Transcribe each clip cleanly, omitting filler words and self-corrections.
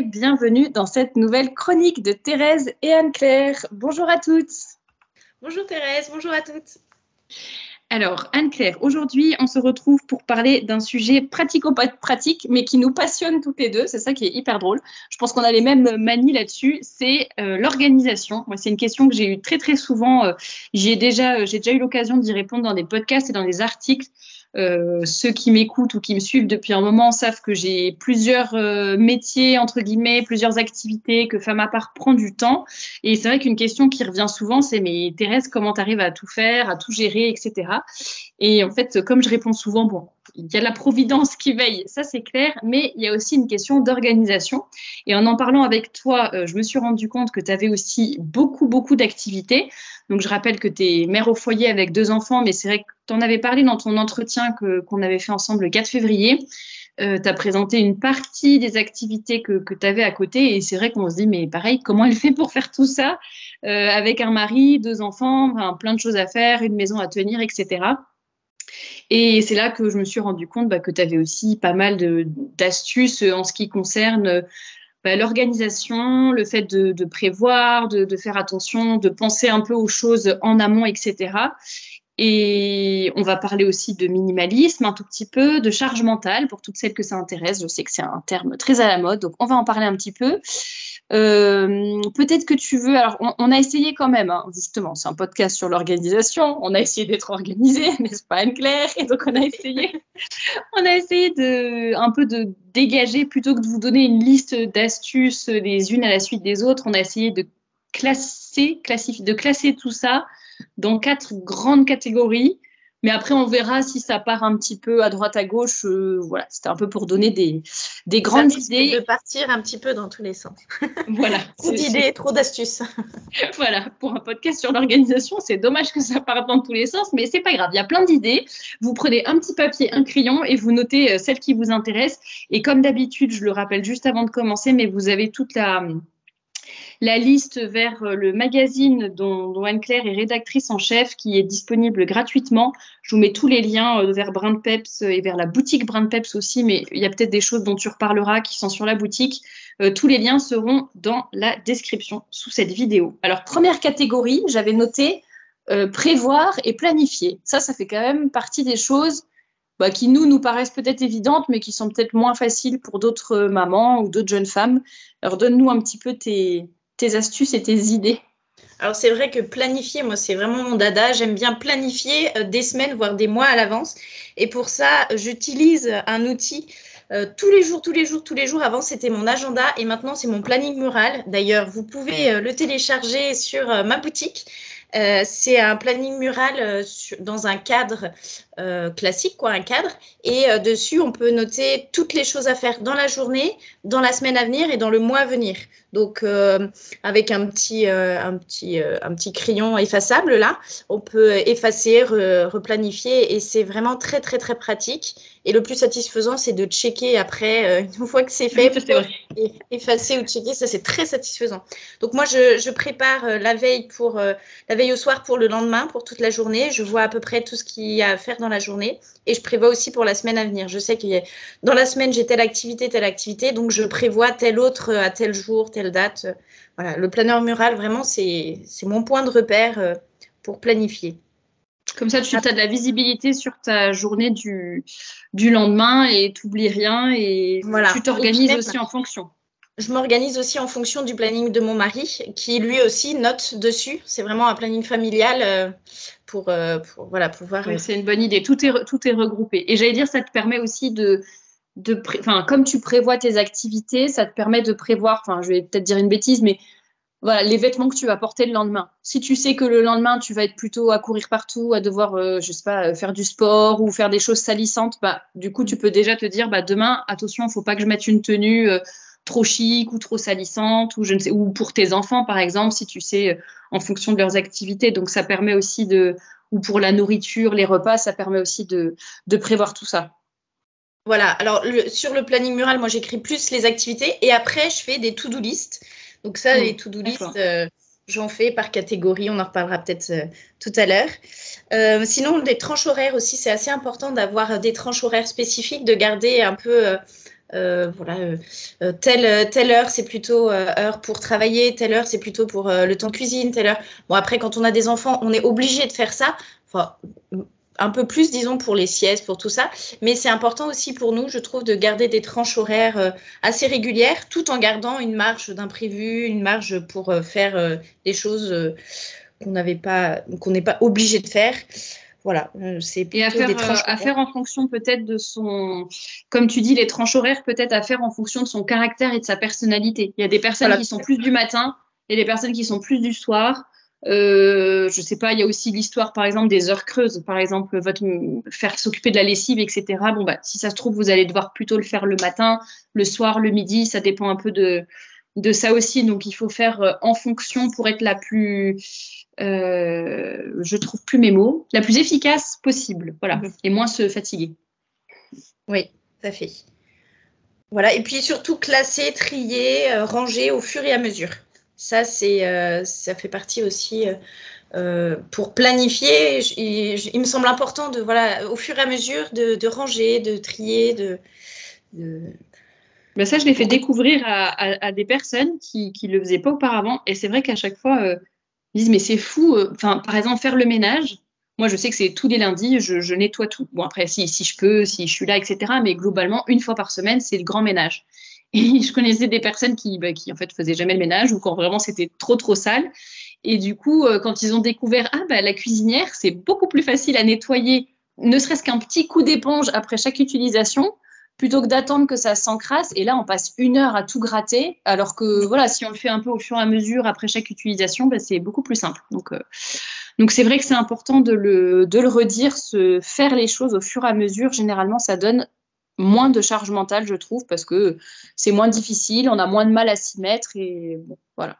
bienvenue dans cette nouvelle chronique de Thérèse et Anne-Claire. Bonjour à toutes. Bonjour Thérèse, bonjour à toutes. Alors Anne-Claire, aujourd'hui on se retrouve pour parler d'un sujet pratico-pratique mais qui nous passionne toutes les deux, c'est ça qui est hyper drôle. Je pense qu'on a les mêmes manies là-dessus, c'est l'organisation. Moi, c'est une question que j'ai eue très souvent, j'ai déjà eu l'occasion d'y répondre dans des podcasts et dans des articles. Ceux qui m'écoutent ou qui me suivent depuis un moment savent que j'ai plusieurs métiers, entre guillemets, plusieurs activités, que Femme à part prend du temps. Et c'est vrai qu'une question qui revient souvent, c'est « Mais Thérèse, comment tu arrives à tout faire, à tout gérer, etc. » Et en fait, comme je réponds souvent, bon, il y a la providence qui veille, ça c'est clair, mais il y a aussi une question d'organisation. Et en parlant avec toi, je me suis rendu compte que tu avais aussi beaucoup d'activités. Donc, je rappelle que tu es mère au foyer avec 2 enfants, mais c'est vrai que tu en avais parlé dans ton entretien qu'on avait fait ensemble le 4 février. Tu as présenté une partie des activités que tu avais à côté et c'est vrai qu'on se dit, mais pareil, comment elle fait pour faire tout ça avec un mari, 2 enfants, enfin, plein de choses à faire, une maison à tenir, etc. Et c'est là que je me suis rendu compte que tu avais aussi pas mal d'astuces en ce qui concerne l'organisation, le fait de prévoir, de faire attention, de penser un peu aux choses en amont, etc. Et on va parler aussi de minimalisme un tout petit peu, de charge mentale pour toutes celles que ça intéresse. Je sais que c'est un terme très à la mode, donc on va en parler un petit peu. Peut-être que tu veux... Alors, on a essayé quand même, hein, justement, c'est un podcast sur l'organisation. On a essayé d'être organisé, n'est-ce pas Anne-Claire? Et donc, on a essayé un peu de dégager, plutôt que de vous donner une liste d'astuces les unes à la suite des autres, on a essayé de classer tout ça dans 4 grandes catégories. Mais après, on verra si ça part un petit peu à droite, à gauche. Voilà, c'était un peu pour donner des grandes idées. De partir un petit peu dans tous les sens. Voilà. Trop d'idées, trop d'astuces. Voilà, pour un podcast sur l'organisation, c'est dommage que ça parte dans tous les sens, mais c'est pas grave, il y a plein d'idées. Vous prenez un petit papier, un crayon et vous notez celles qui vous intéressent. Et comme d'habitude, je le rappelle juste avant de commencer, mais vous avez toute la liste vers le magazine dont Anne-Claire est rédactrice en chef, qui est disponible gratuitement. Je vous mets tous les liens vers Brin de Peps et vers la boutique Brin de Peps aussi, mais il y a peut-être des choses dont tu reparleras qui sont sur la boutique. Tous les liens seront dans la description sous cette vidéo. Alors, première catégorie, j'avais noté prévoir et planifier. Ça fait quand même partie des choses qui nous paraissent peut-être évidentes, mais qui sont peut-être moins faciles pour d'autres mamans ou d'autres jeunes femmes. Alors, donne-nous un petit peu tes astuces et tes idées. Alors, c'est vrai que planifier, moi, c'est vraiment mon dada. J'aime bien planifier des semaines, voire des mois à l'avance. Et pour ça, j'utilise un outil tous les jours. Avant, c'était mon agenda et maintenant, c'est mon planning mural. D'ailleurs, vous pouvez le télécharger sur ma boutique. C'est un planning mural dans un cadre classique, un cadre. Et dessus, on peut noter toutes les choses à faire dans la journée, dans la semaine à venir et dans le mois à venir. Donc, avec un petit crayon effaçable, là, on peut effacer, replanifier et c'est vraiment très pratique. Et le plus satisfaisant, c'est de checker après, une fois que c'est fait, effacer ou checker, ça c'est très satisfaisant. Donc moi, je prépare la veille au soir pour le lendemain, pour toute la journée. Je vois à peu près tout ce qu'il y a à faire dans la journée et je prévois aussi pour la semaine à venir. Je sais que dans la semaine, j'ai telle activité, donc je prévois telle autre à tel jour, telle date. Voilà, le planeur mural, vraiment, c'est mon point de repère pour planifier. Comme ça, tu as de la visibilité sur ta journée du lendemain et tu n'oublies rien et voilà. Tu t'organises aussi en fonction. Je m'organise aussi en fonction du planning de mon mari qui lui aussi note dessus. C'est vraiment un planning familial pour pouvoir... Oui, c'est une bonne idée. Tout est regroupé. Et j'allais dire, ça te permet aussi comme tu prévois tes activités, ça te permet de prévoir, je vais peut-être dire une bêtise, mais voilà, les vêtements que tu vas porter le lendemain. Si tu sais que le lendemain, tu vas être plutôt à courir partout, à devoir, faire du sport ou faire des choses salissantes, du coup, tu peux déjà te dire, demain, attention, il ne faut pas que je mette une tenue trop chic ou trop salissante ou pour tes enfants, par exemple, si tu sais, en fonction de leurs activités. Donc, ça permet aussi ou pour la nourriture, les repas, ça permet aussi de prévoir tout ça. Voilà. Alors, sur le planning mural, moi, j'écris plus les activités et après, je fais des to-do list. Donc ça, les to-do list, j'en fais par catégorie. On en reparlera peut-être tout à l'heure. Sinon, les tranches horaires aussi, c'est assez important d'avoir des tranches horaires spécifiques, de garder un peu Telle heure, c'est plutôt heure pour travailler, telle heure, c'est plutôt pour le temps de cuisine, telle heure. Bon, après, quand on a des enfants, on est obligé de faire ça. Enfin, un peu plus, disons, pour les siestes, pour tout ça. Mais c'est important aussi pour nous, je trouve, de garder des tranches horaires assez régulières, tout en gardant une marge d'imprévu, une marge pour faire des choses qu'on n'est pas obligé de faire. Voilà, c'est plutôt des tranches à faire en fonction peut-être de son, comme tu dis, les tranches horaires, peut-être à faire en fonction de son caractère et de sa personnalité. Il y a des personnes qui sont plus du matin et des personnes qui sont plus du soir. Je sais pas, il y a aussi l'histoire, par exemple, des heures creuses. Par exemple, faire s'occuper de la lessive, etc. Bon, bah, si ça se trouve, vous allez devoir plutôt le faire le matin, le soir, le midi. Ça dépend un peu de ça aussi. Donc, il faut faire en fonction pour être la plus, je trouve plus mes mots, la plus efficace possible. Voilà. Et moins se fatiguer. Oui, tout à fait. Voilà. Et puis surtout classer, trier, ranger au fur et à mesure. Ça, ça fait partie aussi pour planifier. Il me semble important de, voilà, au fur et à mesure de ranger, de trier, Ben ça, je l'ai fait découvrir à des personnes qui ne le faisaient pas auparavant. Et c'est vrai qu'à chaque fois, ils disent, mais c'est fou. Enfin, par exemple, faire le ménage. Moi, je sais que c'est tous les lundis, je nettoie tout. Bon, après, si je peux, si je suis là, etc. Mais globalement, une fois par semaine, c'est le grand ménage. Et je connaissais des personnes qui en fait faisaient jamais le ménage ou quand vraiment c'était trop sale. Et du coup, quand ils ont découvert la cuisinière, c'est beaucoup plus facile à nettoyer, ne serait-ce qu'un petit coup d'éponge après chaque utilisation, plutôt que d'attendre que ça s'encrasse. Et là, on passe 1 heure à tout gratter, alors que voilà, si on le fait un peu au fur et à mesure après chaque utilisation, c'est beaucoup plus simple. Donc c'est vrai que c'est important de le redire, faire les choses au fur et à mesure. Généralement, ça donne moins de charge mentale, je trouve, parce que c'est moins difficile, on a moins de mal à s'y mettre et bon, voilà.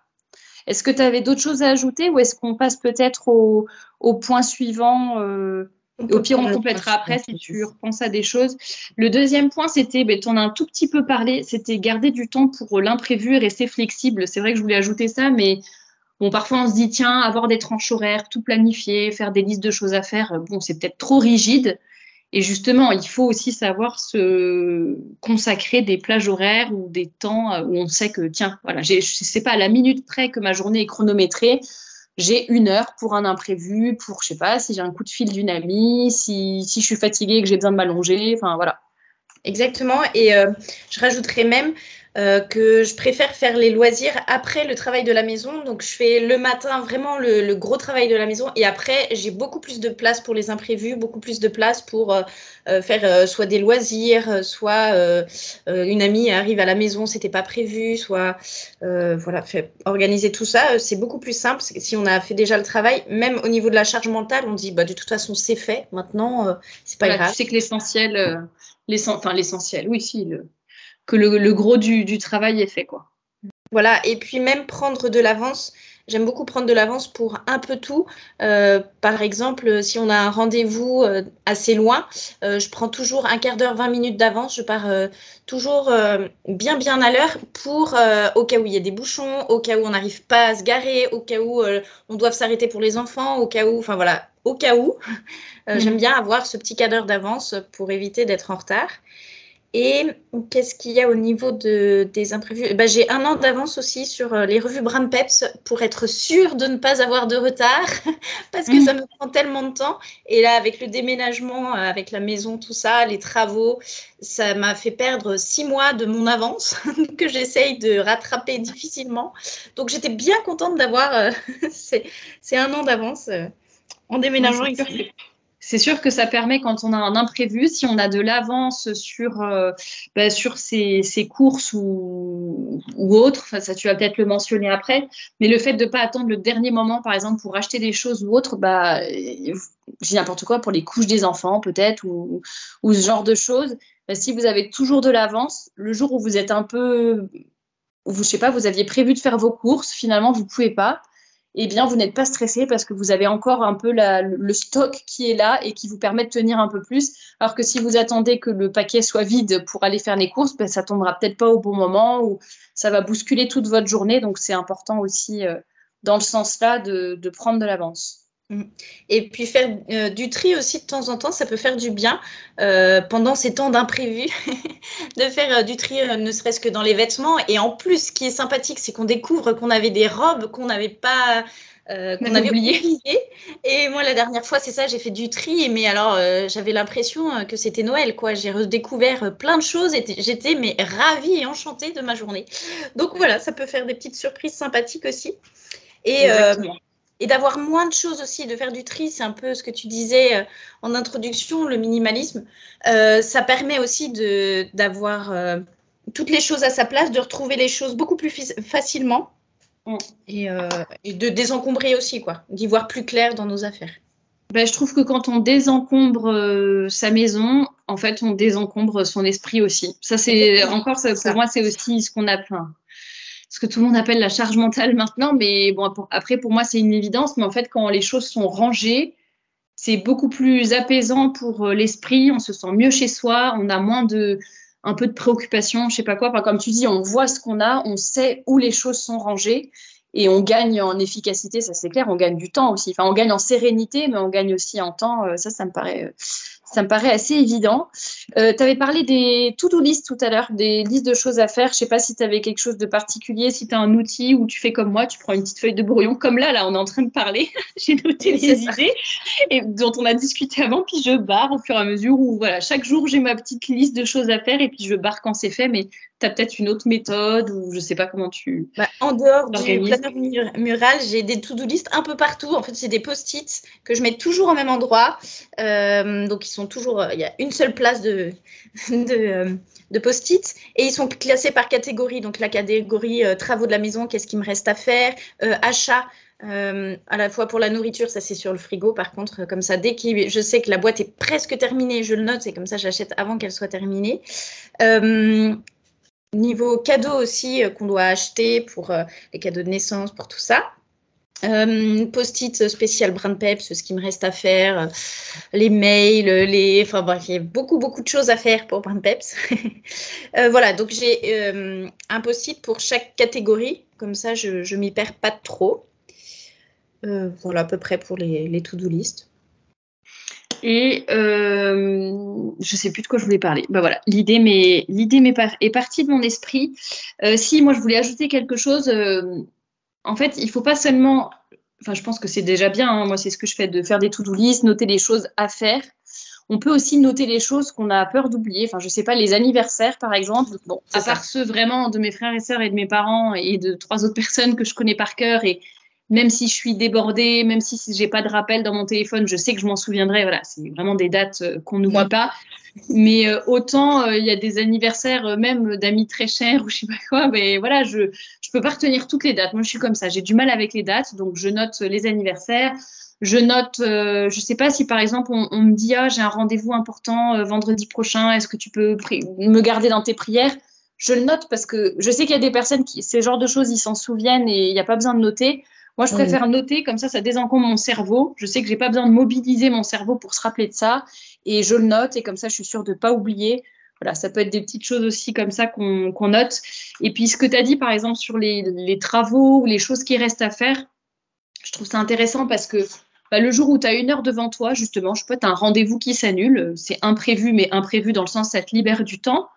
Est-ce que tu avais d'autres choses à ajouter ou est-ce qu'on passe peut-être au point suivant au pire, on complétera après si tu repenses à des choses. Le deuxième point, c'était, tu en as un tout petit peu parlé, c'était garder du temps pour l'imprévu et rester flexible. C'est vrai que je voulais ajouter ça, mais bon, parfois on se dit, tiens, avoir des tranches horaires, tout planifier, faire des listes de choses à faire, bon, c'est peut-être trop rigide. Et justement, il faut aussi savoir se consacrer des plages horaires ou des temps où on sait que, tiens, voilà, c'est pas à la minute près que ma journée est chronométrée. J'ai 1 heure pour un imprévu, pour, je sais pas, si j'ai un coup de fil d'une amie, si je suis fatiguée et que j'ai besoin de m'allonger, enfin voilà. Exactement. Et je rajouterais même que je préfère faire les loisirs après le travail de la maison. Donc, je fais le matin vraiment le gros travail de la maison. Et après, j'ai beaucoup plus de place pour les imprévus, beaucoup plus de place pour faire soit des loisirs, soit une amie arrive à la maison, c'était pas prévu, soit voilà, organiser tout ça. C'est beaucoup plus simple si on a fait déjà le travail. Même au niveau de la charge mentale, on dit, de toute façon, c'est fait. Maintenant, c'est pas grave. Tu sais que l'essentiel... l'essentiel, oui, si, que le gros du travail est fait, quoi. Voilà, et puis même prendre de l'avance. J'aime beaucoup prendre de l'avance pour un peu tout. Par exemple, si on a un rendez-vous assez loin, je prends toujours un quart d'heure, 20 minutes d'avance. Je pars toujours bien à l'heure pour, au cas où il y a des bouchons, au cas où on n'arrive pas à se garer, au cas où on doit s'arrêter pour les enfants, au cas où, enfin voilà, au cas où. J'aime bien avoir ce petit quart d'heure d'avance pour éviter d'être en retard. Et qu'est-ce qu'il y a au niveau des imprévus? J'ai 1 an d'avance aussi sur les revues Bram Peps pour être sûre de ne pas avoir de retard parce que ça me prend tellement de temps. Et là, avec le déménagement, avec la maison, tout ça, les travaux, ça m'a fait perdre 6 mois de mon avance que j'essaye de rattraper difficilement. Donc, j'étais bien contente d'avoir c'est 1 an d'avance en déménageant ici. C'est sûr que ça permet, quand on a un imprévu, si on a de l'avance sur ses courses ou autres, enfin, ça tu vas peut-être le mentionner après, mais le fait de ne pas attendre le dernier moment, par exemple, pour acheter des choses ou autres, j'ai n'importe quoi pour les couches des enfants peut-être ou ce genre de choses. Si vous avez toujours de l'avance, le jour où vous êtes un peu, je sais pas, vous aviez prévu de faire vos courses, finalement vous ne pouvez pas. Eh bien, vous n'êtes pas stressé parce que vous avez encore un peu le stock qui est là et qui vous permet de tenir un peu plus. Alors que si vous attendez que le paquet soit vide pour aller faire les courses, ça tombera peut-être pas au bon moment ou ça va bousculer toute votre journée. Donc, c'est important aussi, dans le sens-là, de prendre de l'avance. Mm. Et puis faire du tri aussi de temps en temps, ça peut faire du bien pendant ces temps d'imprévus, de faire du tri ne serait-ce que dans les vêtements. Et en plus, ce qui est sympathique, c'est qu'on découvre qu'on avait des robes qu'on n'avait pas, qu'on avait oubliées. Et moi, la dernière fois, c'est ça, j'ai fait du tri. Mais alors, j'avais l'impression que c'était Noël, quoi. J'ai redécouvert plein de choses et j'étais mais ravie et enchantée de ma journée. Donc voilà, ça peut faire des petites surprises sympathiques aussi. Et d'avoir moins de choses aussi, de faire du tri, c'est un peu ce que tu disais en introduction, le minimalisme. Ça permet aussi d'avoir toutes les choses à sa place, de retrouver les choses beaucoup plus facilement et de désencombrer aussi, quoi, d'y voir plus clair dans nos affaires. Ben, je trouve que quand on désencombre sa maison, en fait, on désencombre son esprit aussi. Ça, c'est encore, pour moi, c'est aussi ce qu'on appelle, ce que tout le monde appelle la charge mentale maintenant. Mais bon, après, pour moi, c'est une évidence. Mais en fait, quand les choses sont rangées, c'est beaucoup plus apaisant pour l'esprit. On se sent mieux chez soi. On a moins un peu de préoccupation, je sais pas quoi. Enfin, comme tu dis, on voit ce qu'on a, on sait où les choses sont rangées. Et on gagne en efficacité, ça c'est clair, on gagne du temps aussi. Enfin, on gagne en sérénité, mais on gagne aussi en temps. Ça me paraît assez évident. Tu avais parlé des to-do list tout à l'heure, des listes de choses à faire. Je sais pas si tu avais quelque chose de particulier, si tu as un outil où tu fais comme moi, tu prends une petite feuille de brouillon, comme là, on est en train de parler. J'ai noté les idées et dont on a discuté avant, puis je barre au fur et à mesure où, voilà, chaque jour, j'ai ma petite liste de choses à faire et puis je barre quand c'est fait. Mais tu as peut-être une autre méthode ou je sais pas comment tu... en dehors du planeur mural, j'ai des to-do list un peu partout. En fait, c'est des post-it que je mets toujours au même endroit. Donc, ils sont toujours... Il y a une seule place de post-it et ils sont classés par catégorie. Donc, la catégorie travaux de la maison, qu'est-ce qu'il me reste à faire, achat. À la fois pour la nourriture, ça c'est sur le frigo par contre, comme ça dès que je sais que la boîte est presque terminée, je le note, c'est comme ça j'achète avant qu'elle soit terminée. Niveau cadeaux aussi qu'on doit acheter pour les cadeaux de naissance, pour tout ça. Post-it spécial Brand Peps, ce qui me reste à faire, les mails, enfin bref, il y a beaucoup de choses à faire pour Brand Peps. Voilà, donc j'ai un post-it pour chaque catégorie, comme ça je m'y perds pas trop. Voilà à peu près pour les to-do list. Et je sais plus de quoi je voulais parler. Ben voilà, l'idée est partie de mon esprit. Si moi je voulais ajouter quelque chose, en fait, il faut pas seulement. Enfin, je pense que c'est déjà bien. Hein, moi, c'est ce que je fais, de faire des to-do list, noter les choses à faire. On peut aussi noter les choses qu'on a peur d'oublier. Enfin, je sais pas, les anniversaires, par exemple. Bon, à part ceux vraiment de mes frères et sœurs et de mes parents et de 3 autres personnes que je connais par cœur et même si je suis débordée, même si j'ai pas de rappel dans mon téléphone, je sais que je m'en souviendrai. Voilà, c'est vraiment des dates qu'on n'oublie pas. Mais autant il y a des anniversaires même d'amis très chers ou je sais pas quoi. Mais voilà, je peux pas retenir toutes les dates. Moi, je suis comme ça. J'ai du mal avec les dates, donc je note les anniversaires. Je note, je sais pas si par exemple on me dit j'ai un rendez-vous important vendredi prochain. Est-ce que tu peux me garder dans tes prières? Je le note parce que je sais qu'il y a des personnes qui ces genres de choses ils s'en souviennent et il n'y a pas besoin de noter. Moi, je préfère noter, comme ça désencombre mon cerveau. Je sais que j'ai pas besoin de mobiliser mon cerveau pour se rappeler de ça. Et je le note, et comme ça, je suis sûre de pas oublier. Voilà, ça peut être des petites choses aussi comme ça qu'on note. Et puis, ce que tu as dit, par exemple, sur les travaux ou les choses qui restent à faire, je trouve ça intéressant parce que le jour où tu as 1 heure devant toi, justement, je sais pas, tu as un rendez-vous qui s'annule. C'est imprévu, mais imprévu dans le sens ça te libère du temps.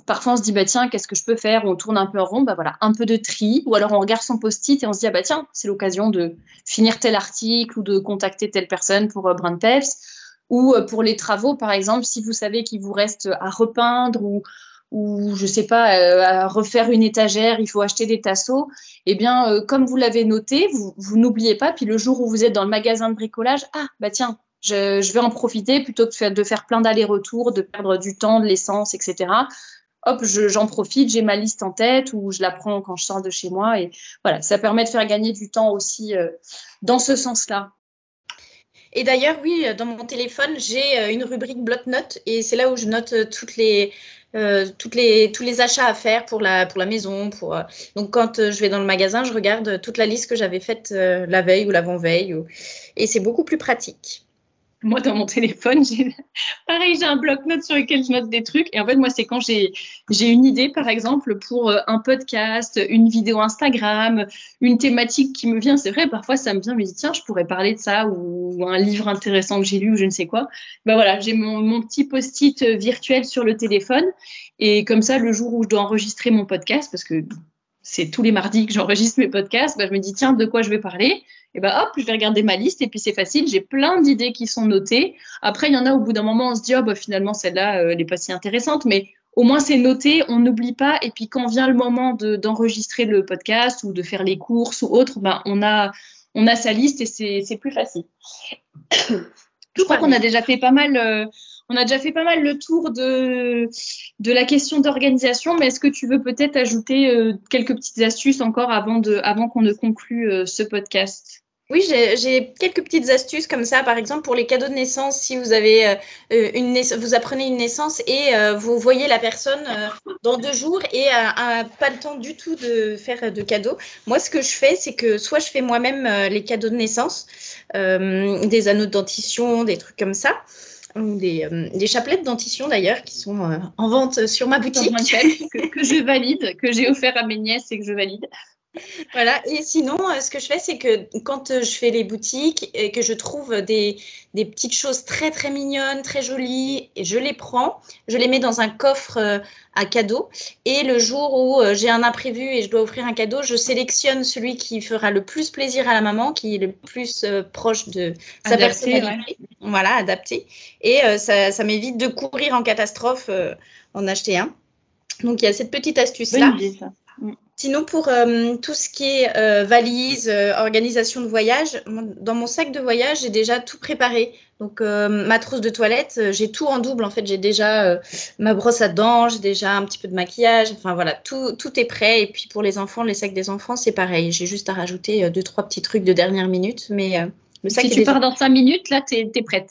Parfois on se dit tiens, qu'est-ce que je peux faire, on tourne un peu en rond, voilà, un peu de tri, ou alors on regarde son post-it et on se dit tiens, c'est l'occasion de finir tel article ou de contacter telle personne pour Brand Peps, ou pour les travaux par exemple, si vous savez qu'il vous reste à repeindre ou je sais pas, à refaire une étagère, il faut acheter des tasseaux, comme vous l'avez noté, vous n'oubliez pas, puis le jour où vous êtes dans le magasin de bricolage, tiens, je vais en profiter plutôt que de faire plein d'allers-retours, de perdre du temps, de l'essence, etc. Hop, j'en profite, j'ai ma liste en tête ou je la prends quand je sors de chez moi. Et voilà, ça permet de faire gagner du temps aussi dans ce sens-là. Et d'ailleurs, oui, dans mon téléphone, j'ai une rubrique bloc-notes et c'est là où je note tous les achats à faire pour la maison. Donc, quand je vais dans le magasin, je regarde toute la liste que j'avais faite la veille ou l'avant-veille. Et c'est beaucoup plus pratique. Moi, dans mon téléphone, pareil, j'ai un bloc-notes sur lequel je note des trucs. Et en fait, moi, c'est quand j'ai une idée, par exemple, pour un podcast, une vidéo Instagram, une thématique qui me vient. C'est vrai, parfois, ça me vient, je me dis, tiens, je pourrais parler de ça ou un livre intéressant que j'ai lu ou je ne sais quoi. Ben voilà, j'ai mon petit post-it virtuel sur le téléphone. Et comme ça, le jour où je dois enregistrer mon podcast, parce que c'est tous les mardis que j'enregistre mes podcasts, ben, je me dis, tiens, de quoi je vais parler? Et ben hop, je vais regarder ma liste et puis c'est facile, j'ai plein d'idées qui sont notées. Après, il y en a au bout d'un moment, on se dit, oh, bah, finalement, celle-là, elle n'est pas si intéressante, mais au moins c'est noté, on n'oublie pas. Et puis quand vient le moment d'enregistrer le podcast ou de faire les courses ou autre, ben, on a sa liste et c'est plus facile. Je crois qu'on a déjà fait pas mal. On a déjà fait pas mal le tour de la question d'organisation, mais est-ce que tu veux peut-être ajouter quelques petites astuces encore avant qu'on ne conclue ce podcast? Oui, j'ai quelques petites astuces comme ça. Par exemple, pour les cadeaux de naissance, si vous avez vous apprenez une naissance et vous voyez la personne dans 2 jours et pas le temps du tout de faire de cadeaux. Moi, ce que je fais, c'est que soit je fais moi-même les cadeaux de naissance, des anneaux de dentition, des trucs comme ça, ou des chapelets de dentition d'ailleurs qui sont en vente sur ma boutique. que je valide, que j'ai offert à mes nièces et que je valide. Voilà, et sinon, ce que je fais, c'est que quand je fais les boutiques et que je trouve des petites choses très, très mignonnes, très jolies, et je les prends, je les mets dans un coffre à cadeaux. Et le jour où j'ai un imprévu et je dois offrir un cadeau, je sélectionne celui qui fera le plus plaisir à la maman, qui est le plus proche de sa personnalité. Ouais. Voilà, adapté. Et ça m'évite de courir en catastrophe en acheter un. Donc, il y a cette petite astuce-là. Bonne idée, ça. Sinon, pour tout ce qui est valise, organisation de voyage, dans mon sac de voyage, j'ai déjà tout préparé. Donc, ma trousse de toilette, j'ai tout en double. En fait, j'ai déjà ma brosse à dents, j'ai déjà un petit peu de maquillage. Enfin, voilà, tout est prêt. Et puis, pour les enfants, les sacs des enfants, c'est pareil. J'ai juste à rajouter 2-3 petits trucs de dernière minute. Mais le sac si tu pars dans 5 minutes, là, t'es prête.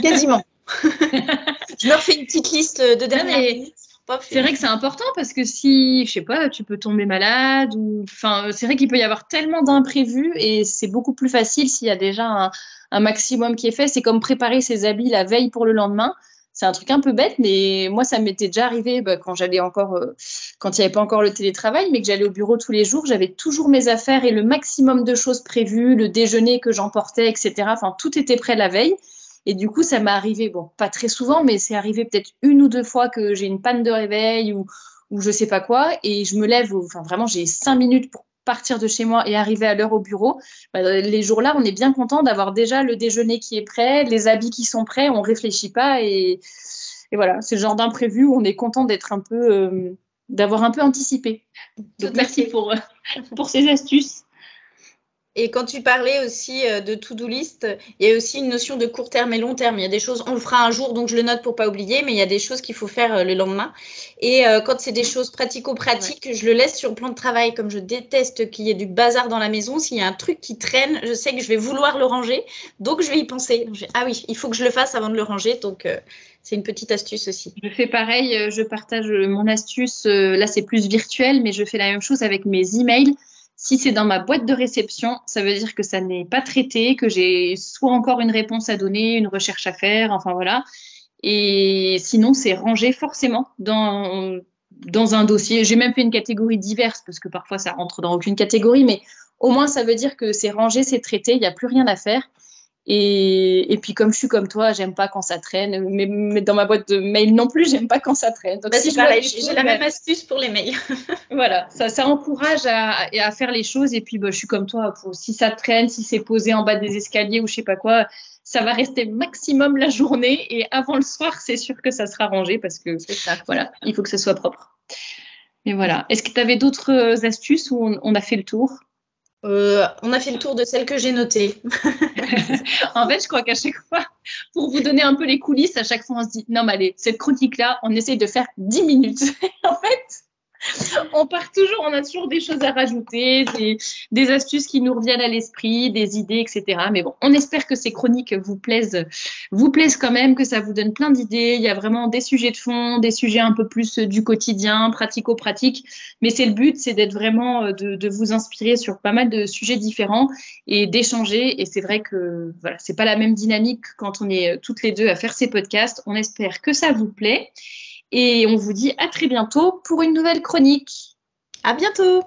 Quasiment. Je me refais une petite liste de dernière minute. C'est vrai que c'est important parce que si, je sais pas, tu peux tomber malade ou, enfin, c'est vrai qu'il peut y avoir tellement d'imprévus et c'est beaucoup plus facile s'il y a déjà un maximum qui est fait. C'est comme préparer ses habits la veille pour le lendemain. C'est un truc un peu bête, mais moi, ça m'était déjà arrivé quand j'allais encore, quand il n'y avait pas encore le télétravail, mais que j'allais au bureau tous les jours. J'avais toujours mes affaires et le maximum de choses prévues, le déjeuner que j'emportais, etc. Enfin, tout était prêt la veille. Et du coup, ça m'est arrivé, bon, pas très souvent, mais c'est arrivé peut-être 1 ou 2 fois que j'ai une panne de réveil ou je sais pas quoi. Et je me lève, enfin vraiment, j'ai 5 minutes pour partir de chez moi et arriver à l'heure au bureau. Les jours-là, on est bien content d'avoir déjà le déjeuner qui est prêt, les habits qui sont prêts, on réfléchit pas. Et voilà, c'est le genre d'imprévu où on est content d'être un peu, d'avoir un peu anticipé. Donc, merci pour ces astuces. Et quand tu parlais aussi de to-do list, il y a aussi une notion de court terme et long terme. Il y a des choses, on le fera un jour, donc je le note pour pas oublier, mais il y a des choses qu'il faut faire le lendemain. Et quand c'est des choses pratico-pratiques, je le laisse sur le plan de travail. Comme je déteste qu'il y ait du bazar dans la maison, s'il y a un truc qui traîne, je sais que je vais vouloir le ranger, donc je vais y penser. Ah oui, il faut que je le fasse avant de le ranger, donc c'est une petite astuce aussi. Je fais pareil, je partage mon astuce. Là, c'est plus virtuel, mais je fais la même chose avec mes emails. Si c'est dans ma boîte de réception, ça veut dire que ça n'est pas traité, que j'ai soit encore une réponse à donner, une recherche à faire, enfin voilà. Et sinon, c'est rangé forcément dans un dossier. J'ai même fait une catégorie diverse parce que parfois ça rentre dans aucune catégorie, mais au moins ça veut dire que c'est rangé, c'est traité, il n'y a plus rien à faire. Et puis comme je suis comme toi, j'aime pas quand ça traîne, mais dans ma boîte de mail non plus, j'aime pas quand ça traîne. Donc, c'est pareil, j'ai la même astuce pour les mails. Voilà, ça encourage à faire les choses. Et puis je suis comme toi, si ça traîne, si c'est posé en bas des escaliers ou je sais pas quoi, ça va rester maximum la journée et avant le soir, c'est sûr que ça sera rangé parce que voilà, il faut que ça soit propre. Mais voilà, est-ce que tu avais d'autres astuces ou on a fait le tour? On a fait le tour de celles que j'ai notées. En fait, je crois qu'à chaque fois, pour vous donner un peu les coulisses, à chaque fois, on se dit, non, mais allez, cette chronique-là, on essaye de faire 10 minutes. En fait, On part toujours, on a toujours des choses à rajouter, des astuces qui nous reviennent à l'esprit, des idées, etc. Mais bon, on espère que ces chroniques vous plaisent quand même, que ça vous donne plein d'idées. Il y a vraiment des sujets de fond, des sujets un peu plus du quotidien, pratico-pratique. Mais c'est le but, c'est d'être vraiment, de vous inspirer sur pas mal de sujets différents et d'échanger. Et c'est vrai que voilà, c'est pas la même dynamique quand on est toutes les deux à faire ces podcasts. On espère que ça vous plaît. Et on vous dit à très bientôt pour une nouvelle chronique. À bientôt!